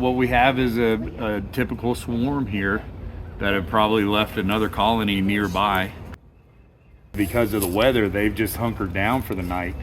what we have is a typical swarm here that have probably left another colony nearby. Because of the weather, they've just hunkered down for the night.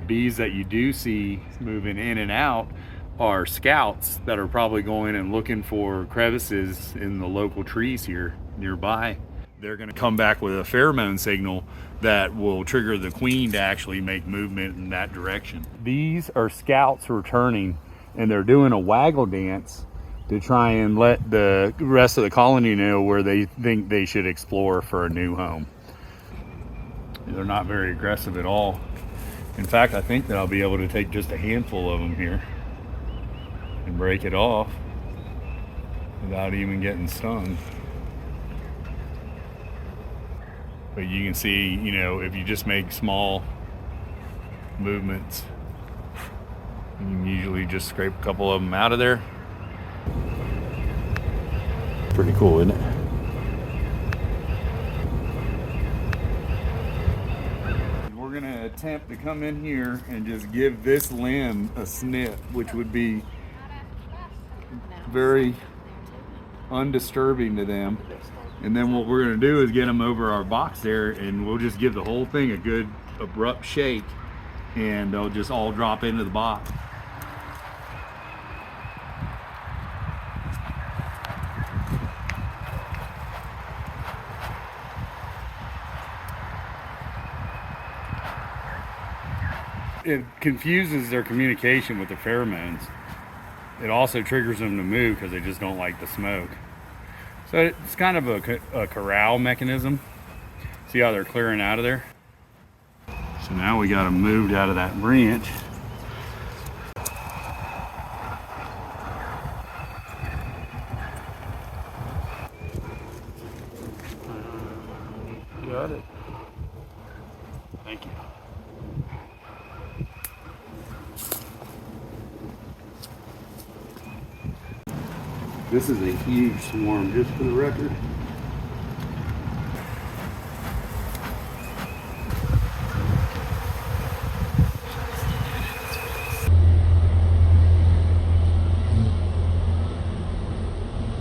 Bees that you do see moving in and out are scouts that are probably going and looking for crevices in the local trees here nearby. They're going to come back with a pheromone signal that will trigger the queen to actually make movement in that direction. These are scouts returning, and they're doing a waggle dance to try and let the rest of the colony know where they think they should explore for a new home. They're not very aggressive at all. In fact, I think that I'll be able to take just a handful of them here and break it off without even getting stung. But you can see, you know, if you just make small movements, you can usually just scrape a couple of them out of there. Pretty cool, isn't it? We're gonna attempt to come in here and just give this limb a snip, which would be very undisturbing to them. And then what we're gonna do is get them over our box there, and we'll just give the whole thing a good abrupt shake, and they'll just all drop into the box. It confuses their communication with the pheromones. It also triggers them to move because they just don't like the smoke. So it's kind of a corral mechanism. See how they're clearing out of there? So now we got them moved out of that branch. Got it. Thank you. This is a huge swarm, just for the record.